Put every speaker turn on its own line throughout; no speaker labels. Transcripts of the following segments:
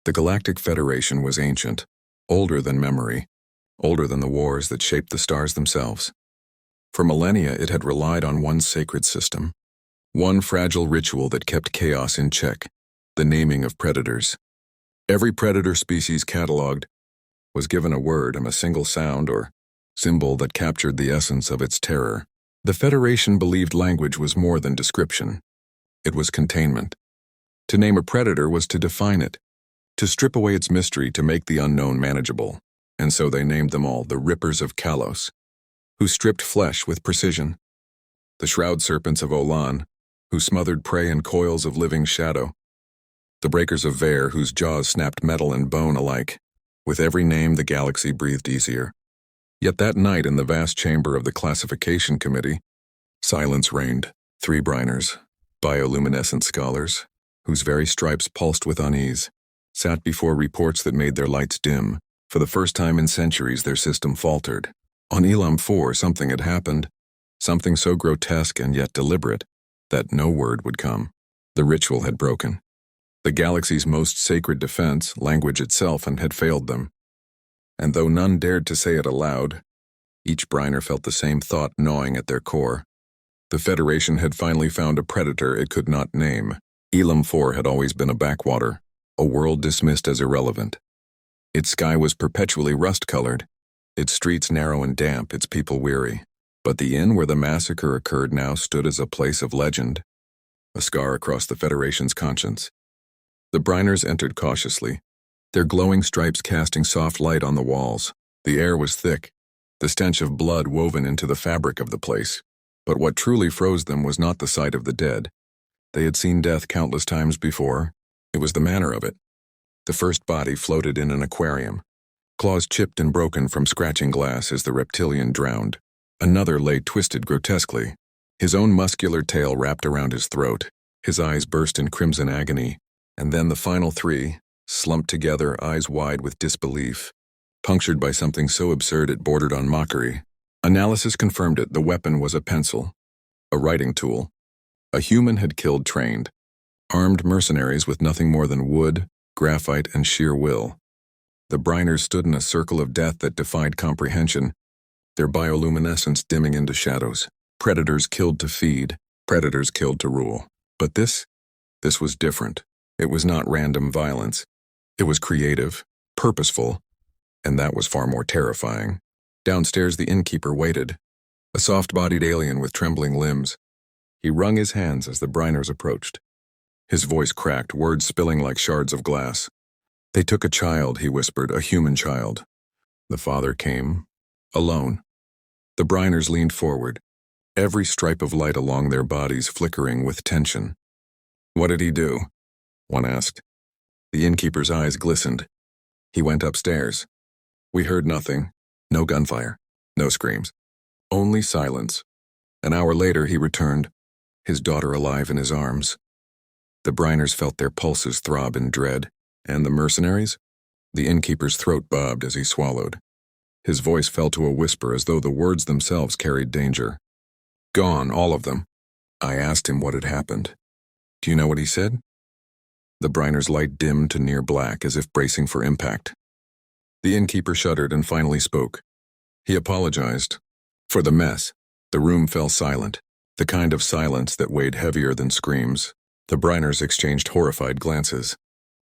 The Galactic Federation was ancient, older than memory, older than the wars that shaped the stars themselves. For millennia, it had relied on one sacred system, one fragile ritual that kept chaos in check, the naming of predators. Every predator species catalogued was given a word and a single sound or symbol that captured the essence of its terror. The Federation believed language was more than description. It was containment. To name a predator was to define it, to strip away its mystery to make the unknown manageable. And so they named them all the Rippers of Kalos, who stripped flesh with precision, the Shroud Serpents of Olan, who smothered prey in coils of living shadow, the Breakers of Vare, whose jaws snapped metal and bone alike. With every name, the galaxy breathed easier. Yet that night in the vast chamber of the classification committee, silence reigned. 3 Briners, bioluminescent scholars, whose very stripes pulsed with unease, sat before reports that made their lights dim. For the first time in centuries, their system faltered. On Elam 4, something had happened, something so grotesque and yet deliberate that no word would come. The ritual had broken. The galaxy's most sacred defense, language itself, had failed them. And though none dared to say it aloud, each Briner felt the same thought gnawing at their core. The Federation had finally found a predator it could not name. Elam 4 had always been a backwater, a world dismissed as irrelevant. Its sky was perpetually rust-colored, its streets narrow and damp, its people weary. But the inn where the massacre occurred now stood as a place of legend, a scar across the Federation's conscience. The Briners entered cautiously, their glowing stripes casting soft light on the walls. The air was thick, the stench of blood woven into the fabric of the place. But what truly froze them was not the sight of the dead. They had seen death countless times before. It was the manner of it. The first body floated in an aquarium, claws chipped and broken from scratching glass as the reptilian drowned. Another lay twisted grotesquely, his own muscular tail wrapped around his throat. His eyes burst in crimson agony. And then the final 3, slumped together, eyes wide with disbelief, punctured by something so absurd it bordered on mockery. Analysis confirmed it. The weapon was a pencil, a writing tool. A human had killed trained, armed mercenaries with nothing more than wood, graphite, and sheer will. The Briners stood in a circle of death that defied comprehension, their bioluminescence dimming into shadows. Predators killed to feed, predators killed to rule. But this was different. It was not random violence. It was creative, purposeful, and that was far more terrifying. Downstairs, the innkeeper waited, a soft-bodied alien with trembling limbs. He wrung his hands as the Briners approached. His voice cracked, words spilling like shards of glass. "They took a child," he whispered, "a human child. The father came, alone." The Briners leaned forward, every stripe of light along their bodies flickering with tension. "What did he do?" one asked. The innkeeper's eyes glistened. "He went upstairs. We heard nothing, no gunfire, no screams, only silence. An hour later he returned, his daughter alive in his arms." The Briners felt their pulses throb in dread. And the mercenaries? The innkeeper's throat bobbed as he swallowed. His voice fell to a whisper as though the words themselves carried danger. "Gone, all of them." I asked him what had happened. "Do you know what he said?" The Briners' light dimmed to near black as if bracing for impact. The innkeeper shuddered and finally spoke. He apologized. For the mess. The room fell silent, the kind of silence that weighed heavier than screams. The Briners exchanged horrified glances.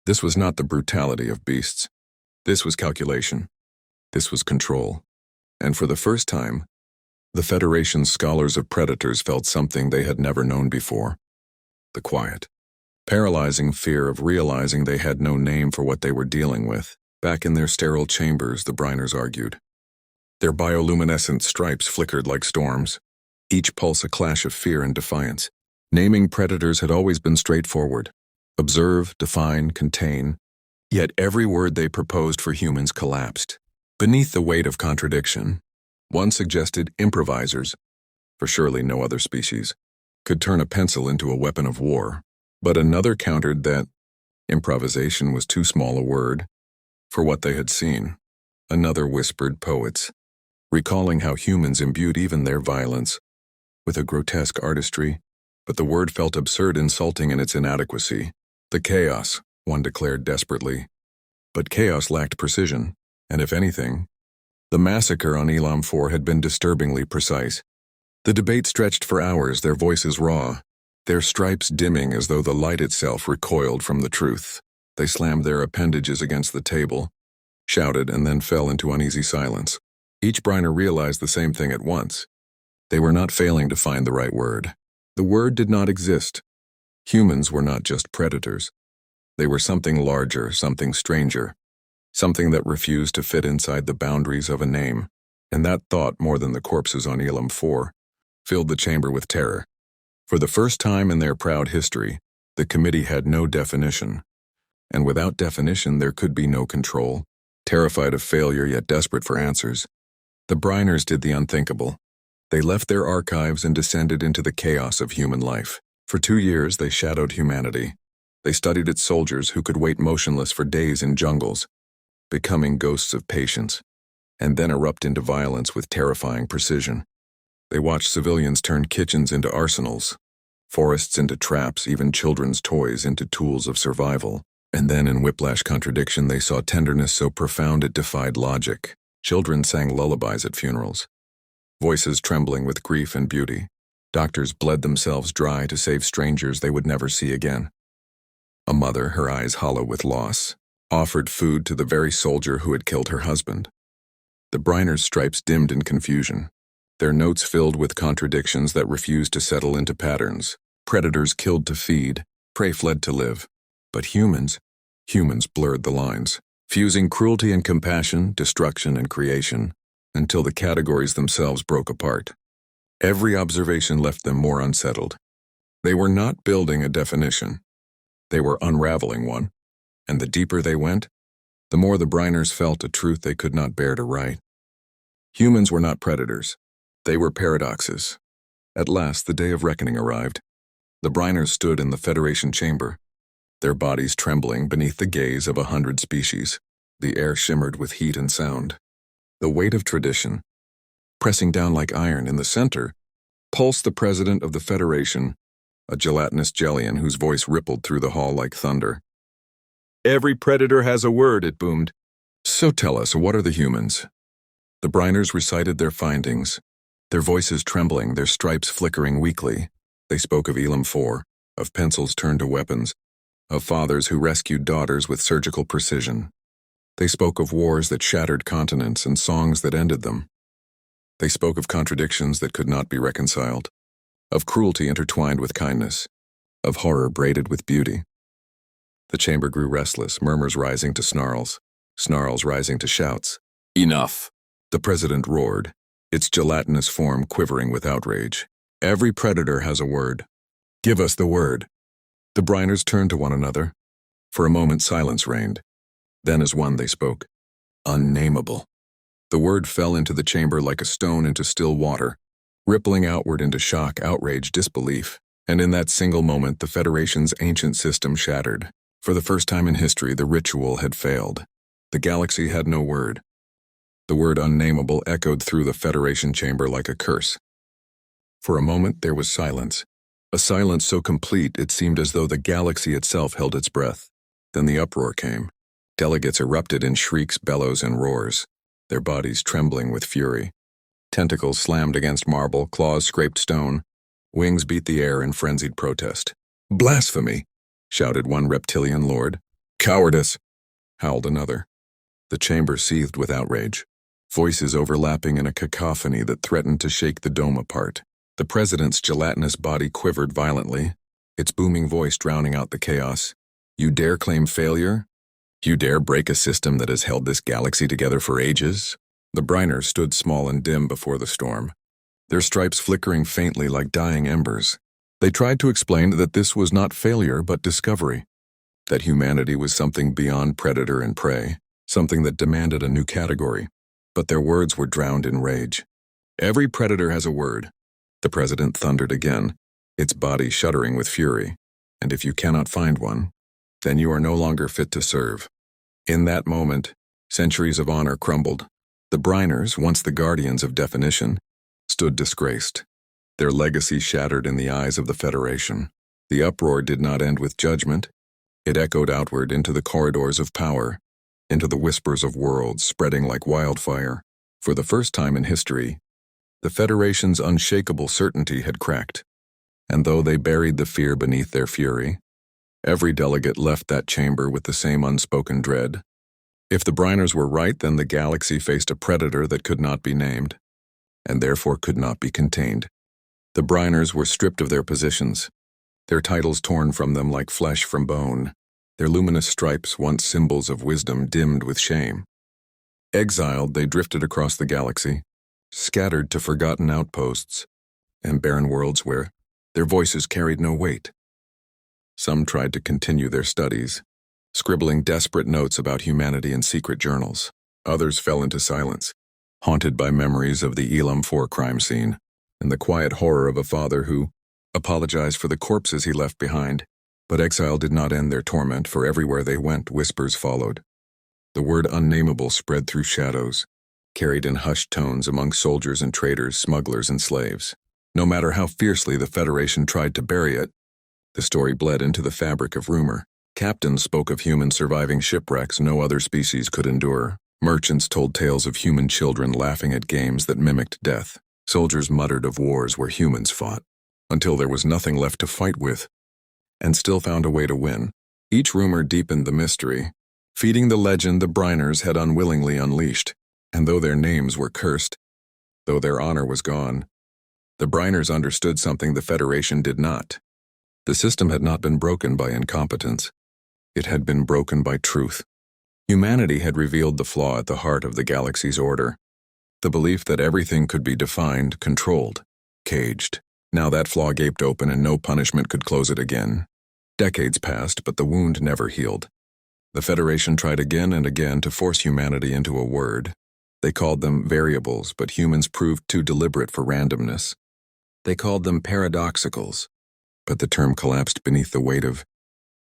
This was not the brutality of beasts. This was calculation. This was control. And for the first time, the Federation's scholars of predators felt something they had never known before. The quiet, paralyzing fear of realizing they had no name for what they were dealing with. Back in their sterile chambers, the Briners argued. Their bioluminescent stripes flickered like storms, each pulse a clash of fear and defiance. Naming predators had always been straightforward. Observe, define, contain. Yet every word they proposed for humans collapsed. Beneath the weight of contradiction, one suggested improvisers, for surely no other species, could turn a pencil into a weapon of war. But another countered that improvisation was too small a word for what they had seen. Another whispered poets, recalling how humans imbued even their violence with a grotesque artistry, but the word felt absurd, insulting in its inadequacy. The chaos, one declared desperately, But chaos lacked precision, and if anything, the massacre on Elam 4 had been disturbingly precise. The debate stretched for hours, their voices raw, their stripes dimming as though the light itself recoiled from the truth. They slammed their appendages against the table, shouted, and then fell into uneasy silence. Each Briner realized the same thing at once. They were not failing to find the right word. The word did not exist. Humans were not just predators. They were something larger, something stranger, something that refused to fit inside the boundaries of a name. And that thought, more than the corpses on Elam 4, filled the chamber with terror. For the first time in their proud history, the committee had no definition. And without definition, there could be no control. Terrified of failure yet desperate for answers, the Briners did the unthinkable. They left their archives and descended into the chaos of human life. For 2 years, they shadowed humanity. They studied its soldiers who could wait motionless for days in jungles, becoming ghosts of patience, and then erupt into violence with terrifying precision. They watched civilians turn kitchens into arsenals, forests into traps, even children's toys into tools of survival. And then, in whiplash contradiction, they saw tenderness so profound it defied logic. Children sang lullabies at funerals, voices trembling with grief and beauty. Doctors bled themselves dry to save strangers they would never see again. A mother, her eyes hollow with loss, offered food to the very soldier who had killed her husband. The Briners' stripes dimmed in confusion, their notes filled with contradictions that refused to settle into patterns. Predators killed to feed, prey fled to live. But humans blurred the lines, fusing cruelty and compassion, destruction and creation, until the categories themselves broke apart. Every observation left them more unsettled. They were not building a definition. They were unraveling one, and the deeper they went, the more the Briners felt a truth they could not bear to write. Humans were not predators. They were paradoxes. At last, the day of reckoning arrived. The Briners stood in the Federation chamber, their bodies trembling beneath the gaze of 100 species. The air shimmered with heat and sound. The weight of tradition, pressing down like iron in the center, pulsed the president of the Federation, a gelatinous jellian whose voice rippled through the hall like thunder. "Every predator has a word," it boomed. "So tell us, what are the humans?" The Briners recited their findings, their voices trembling, their stripes flickering weakly. They spoke of Elam 4, of pencils turned to weapons, of fathers who rescued daughters with surgical precision. They spoke of wars that shattered continents and songs that ended them. They spoke of contradictions that could not be reconciled, of cruelty intertwined with kindness, of horror braided with beauty. The chamber grew restless, murmurs rising to snarls, snarls rising to shouts. "Enough!" the president roared, its gelatinous form quivering with outrage. "Every predator has a word. Give us the word." The Briners turned to one another. For a moment silence reigned. Then as one they spoke. "Unnameable." The word fell into the chamber like a stone into still water, rippling outward into shock, outrage, disbelief. And in that single moment, the Federation's ancient system shattered. For the first time in history, the ritual had failed. The galaxy had no word. The word unnameable echoed through the Federation chamber like a curse. For a moment, there was silence. A silence so complete it seemed as though the galaxy itself held its breath. Then the uproar came. Delegates erupted in shrieks, bellows, and roars, their bodies trembling with fury. Tentacles slammed against marble, claws scraped stone, wings beat the air in frenzied protest. "Blasphemy!" shouted one reptilian lord. "Cowardice!" howled another. The chamber seethed with outrage, voices overlapping in a cacophony that threatened to shake the dome apart. The president's gelatinous body quivered violently, its booming voice drowning out the chaos. "You dare claim failure? You dare break a system that has held this galaxy together for ages?" The Briners stood small and dim before the storm, their stripes flickering faintly like dying embers. They tried to explain that this was not failure but discovery, that humanity was something beyond predator and prey, something that demanded a new category. But their words were drowned in rage. "Every predator has a word," the president thundered again, its body shuddering with fury. "And if you cannot find one, then you are no longer fit to serve." In that moment, centuries of honor crumbled. The Briners, once the guardians of definition, stood disgraced, their legacy shattered in the eyes of the Federation. The uproar did not end with judgment. It echoed outward into the corridors of power, into the whispers of worlds spreading like wildfire. For the first time in history, the Federation's unshakable certainty had cracked, and though they buried the fear beneath their fury, every delegate left that chamber with the same unspoken dread. If the Briners were right, then the galaxy faced a predator that could not be named, and therefore could not be contained. The Briners were stripped of their positions, their titles torn from them like flesh from bone, their luminous stripes, once symbols of wisdom, dimmed with shame. Exiled, they drifted across the galaxy, scattered to forgotten outposts and barren worlds where their voices carried no weight. Some tried to continue their studies, scribbling desperate notes about humanity in secret journals. Others fell into silence, haunted by memories of the Elam 4 crime scene and the quiet horror of a father who apologized for the corpses he left behind. But exile did not end their torment, for everywhere they went, whispers followed. The word unnamable spread through shadows, carried in hushed tones among soldiers and traders, smugglers and slaves. No matter how fiercely the Federation tried to bury it, the story bled into the fabric of rumor. Captains spoke of humans surviving shipwrecks no other species could endure. Merchants told tales of human children laughing at games that mimicked death. Soldiers muttered of wars where humans fought, until there was nothing left to fight with, and still found a way to win. Each rumor deepened the mystery, feeding the legend the Briners had unwillingly unleashed. And though their names were cursed, though their honor was gone, the Briners understood something the Federation did not. The system had not been broken by incompetence. It had been broken by truth. Humanity had revealed the flaw at the heart of the galaxy's order, the belief that everything could be defined, controlled, caged. Now that flaw gaped open and no punishment could close it again. Decades passed, but the wound never healed. The Federation tried again and again to force humanity into a word. They called them variables, but humans proved too deliberate for randomness. They called them paradoxicals, but the term collapsed beneath the weight of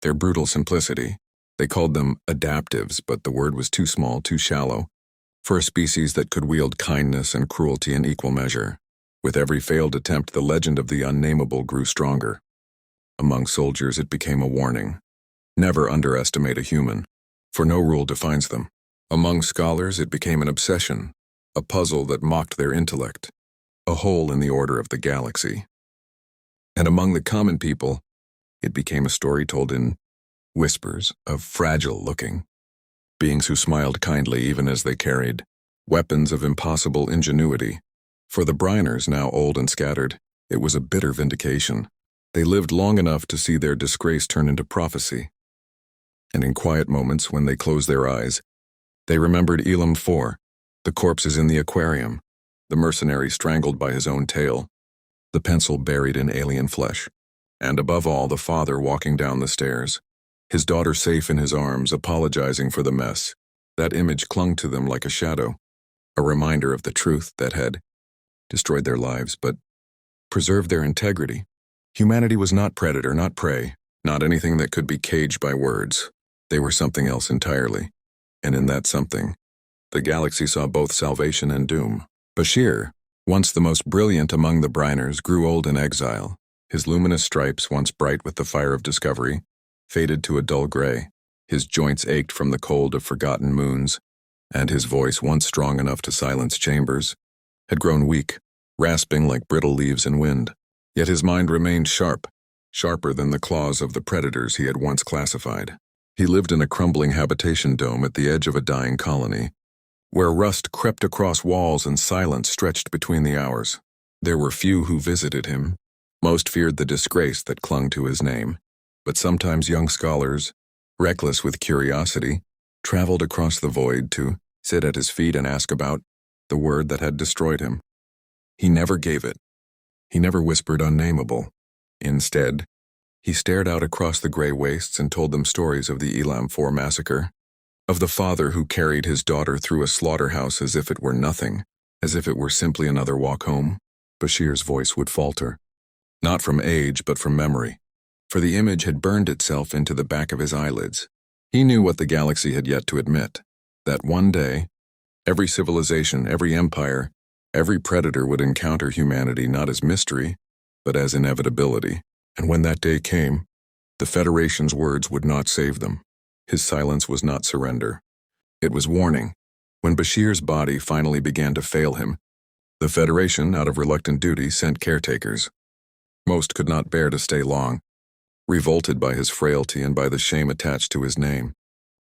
their brutal simplicity. They called them adaptives, but the word was too small, too shallow, for a species that could wield kindness and cruelty in equal measure. With every failed attempt, the legend of the unnamable grew stronger. Among soldiers, it became a warning. Never underestimate a human, for no rule defines them. Among scholars, it became an obsession, a puzzle that mocked their intellect, a hole in the order of the galaxy. And among the common people, it became a story told in whispers of fragile-looking beings who smiled kindly even as they carried weapons of impossible ingenuity. For the Briners, now old and scattered, it was a bitter vindication. They lived long enough to see their disgrace turn into prophecy. And in quiet moments, when they closed their eyes, they remembered Elam 4, the corpses in the aquarium, the mercenary strangled by his own tail, the pencil buried in alien flesh, and above all, the father walking down the stairs, his daughter safe in his arms, apologizing for the mess. That image clung to them like a shadow, a reminder of the truth that had destroyed their lives, but preserved their integrity. Humanity was not predator, not prey, not anything that could be caged by words. They were something else entirely. And in that something, the galaxy saw both salvation and doom. Bashir, once the most brilliant among the Briners, grew old in exile. His luminous stripes, once bright with the fire of discovery, faded to a dull gray. His joints ached from the cold of forgotten moons, and his voice, once strong enough to silence chambers, had grown weak, rasping like brittle leaves in wind. Yet his mind remained sharp, sharper than the claws of the predators he had once classified. He lived in a crumbling habitation dome at the edge of a dying colony, where rust crept across walls and silence stretched between the hours. There were few who visited him. Most feared the disgrace that clung to his name. But sometimes young scholars, reckless with curiosity, traveled across the void to sit at his feet and ask about the word that had destroyed him. He never gave it. He never whispered unnamable. Instead, he stared out across the gray wastes and told them stories of the Elam 4 massacre, of the father who carried his daughter through a slaughterhouse as if it were nothing, as if it were simply another walk home. Bashir's voice would falter, not from age but from memory, for the image had burned itself into the back of his eyelids. He knew what the galaxy had yet to admit, that one day, every civilization, every empire, every predator would encounter humanity not as mystery, but as inevitability. And when that day came, the Federation's words would not save them. His silence was not surrender. It was warning. When Bashir's body finally began to fail him, the Federation, out of reluctant duty, sent caretakers. Most could not bear to stay long, revolted by his frailty and by the shame attached to his name.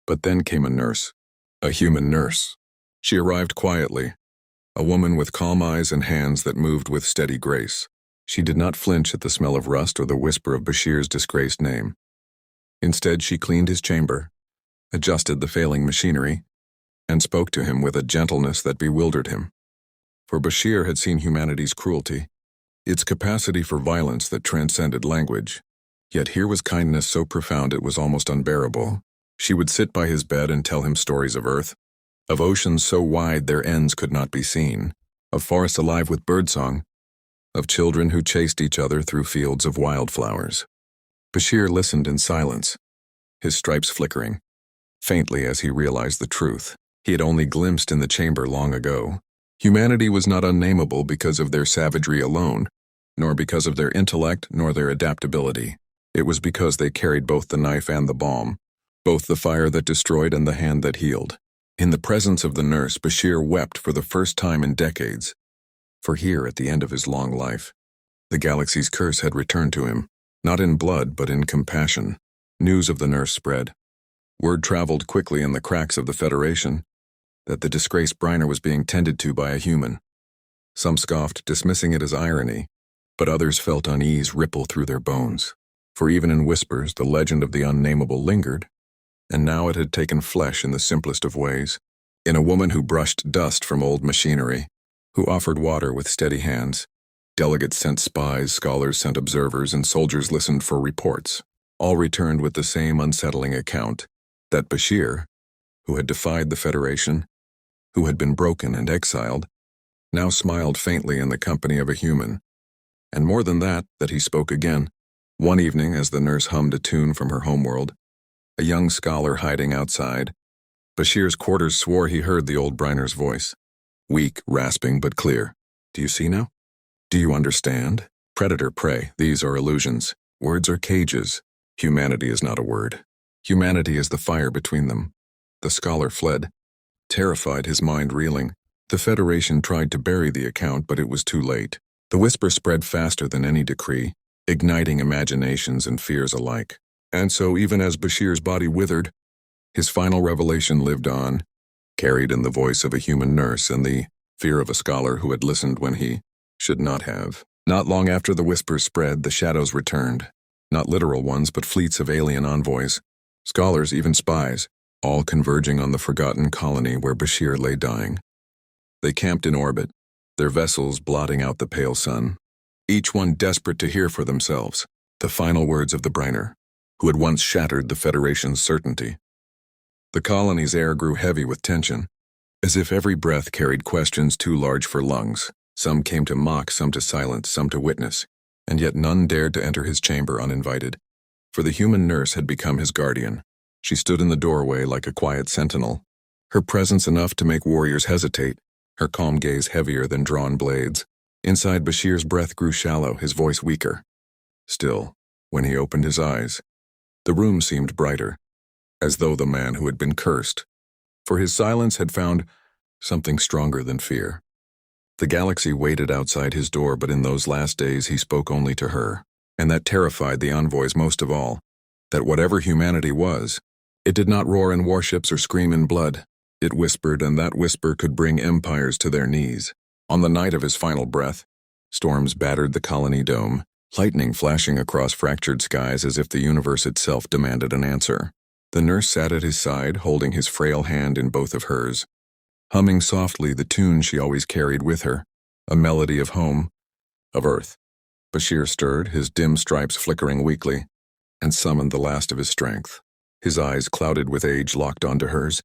But then came a nurse, a human nurse. She arrived quietly, a woman with calm eyes and hands that moved with steady grace. She did not flinch at the smell of rust or the whisper of Bashir's disgraced name. Instead, she cleaned his chamber, adjusted the failing machinery, and spoke to him with a gentleness that bewildered him. For Bashir had seen humanity's cruelty, its capacity for violence that transcended language. Yet here was kindness so profound it was almost unbearable. She would sit by his bed and tell him stories of Earth, of oceans so wide their ends could not be seen, of forests alive with birdsong, of children who chased each other through fields of wildflowers. Bashir listened in silence, his stripes flickering, faintly as he realized the truth he had only glimpsed in the chamber long ago. Humanity was not unnameable because of their savagery alone, nor because of their intellect nor their adaptability. It was because they carried both the knife and the balm, both the fire that destroyed and the hand that healed. In the presence of the nurse, Bashir wept for the first time in decades. For here, at the end of his long life, the galaxy's curse had returned to him, not in blood but in compassion. News of the nurse spread. Word traveled quickly in the cracks of the Federation that the disgraced Briner was being tended to by a human. Some scoffed, dismissing it as irony, but others felt unease ripple through their bones. For even in whispers, the legend of the unnameable lingered, and now it had taken flesh in the simplest of ways, in a woman who brushed dust from old machinery, who offered water with steady hands. Delegates sent spies, scholars sent observers, and soldiers listened for reports. All returned with the same unsettling account, that Bashir, who had defied the Federation, who had been broken and exiled, now smiled faintly in the company of a human. And more than that he spoke again. One evening, as the nurse hummed a tune from her homeworld, a young scholar hiding outside, Bashir's quarters swore he heard the old Briner's voice. Weak, rasping, but clear. Do you see now? Do you understand? Predator, prey, these are illusions. Words are cages. Humanity is not a word. Humanity is the fire between them. The scholar fled, terrified, his mind reeling. The Federation tried to bury the account, but it was too late. The whisper spread faster than any decree, igniting imaginations and fears alike. And so, even as Bashir's body withered, his final revelation lived on, carried in the voice of a human nurse and the fear of a scholar who had listened when he should not have. Not long after the whispers spread, the shadows returned. Not literal ones, but fleets of alien envoys, scholars, even spies, all converging on the forgotten colony where Bashir lay dying. They camped in orbit, their vessels blotting out the pale sun, each one desperate to hear for themselves the final words of the Briner, who had once shattered the Federation's certainty. The colony's air grew heavy with tension, as if every breath carried questions too large for lungs. Some came to mock, some to silence, some to witness, and yet none dared to enter his chamber uninvited, for the human nurse had become his guardian. She stood in the doorway like a quiet sentinel, her presence enough to make warriors hesitate, her calm gaze heavier than drawn blades. Inside, Bashir's breath grew shallow, his voice weaker. Still, when he opened his eyes, the room seemed brighter, as though the man who had been cursed, for his silence had found something stronger than fear. The galaxy waited outside his door, but in those last days he spoke only to her, and that terrified the envoys most of all, that whatever humanity was, it did not roar in warships or scream in blood. It whispered, and that whisper could bring empires to their knees. On the night of his final breath, storms battered the colony dome, lightning flashing across fractured skies as if the universe itself demanded an answer. The nurse sat at his side, holding his frail hand in both of hers, humming softly the tune she always carried with her, a melody of home, of Earth. Bashir stirred, his dim stripes flickering weakly, and summoned the last of his strength. His eyes, clouded with age, locked onto hers.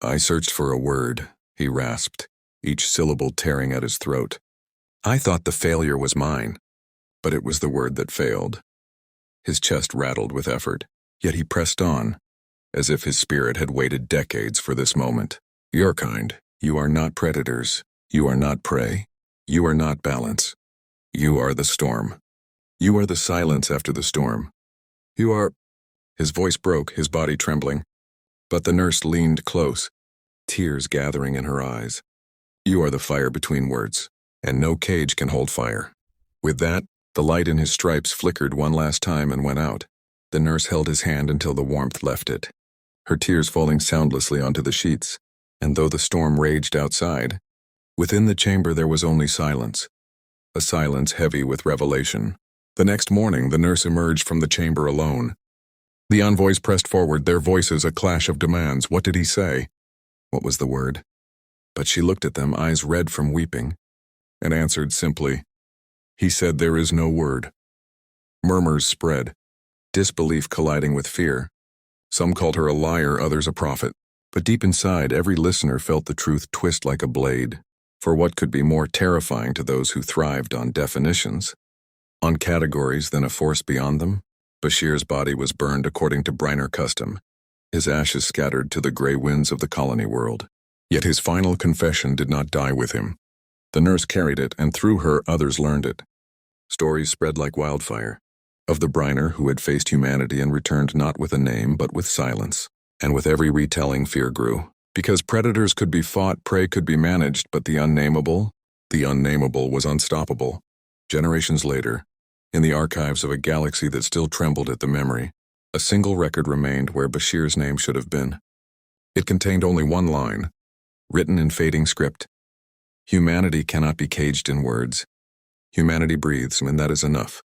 I searched for a word, he rasped, each syllable tearing at his throat. I thought the failure was mine, but it was the word that failed. His chest rattled with effort, yet he pressed on, as if his spirit had waited decades for this moment. Your kind, you are not predators, you are not prey, you are not balance. You are the storm. You are the silence after the storm. You are... His voice broke, his body trembling, but the nurse leaned close, tears gathering in her eyes. "You are the fire between words, and no cage can hold fire." With that, the light in his stripes flickered one last time and went out. The nurse held his hand until the warmth left it, her tears falling soundlessly onto the sheets, and though the storm raged outside, within the chamber there was only silence, a silence heavy with revelation. The next morning, the nurse emerged from the chamber alone. The envoys pressed forward, their voices a clash of demands. What did he say? What was the word? But she looked at them, eyes red from weeping, and answered simply, "He said there is no word." Murmurs spread, disbelief colliding with fear. Some called her a liar, others a prophet. But deep inside, every listener felt the truth twist like a blade. For what could be more terrifying to those who thrived on definitions, on categories than a force beyond them? Bashir's body was burned according to Briner custom, his ashes scattered to the gray winds of the colony world. Yet his final confession did not die with him. The nurse carried it, and through her others learned it. Stories spread like wildfire, of the Briner who had faced humanity and returned not with a name but with silence. And with every retelling, fear grew. Because predators could be fought, prey could be managed, but the unnamable was unstoppable. Generations later, in the archives of a galaxy that still trembled at the memory, a single record remained where Bashir's name should have been. It contained only one line, written in fading script. Humanity cannot be caged in words. Humanity breathes, and that is enough.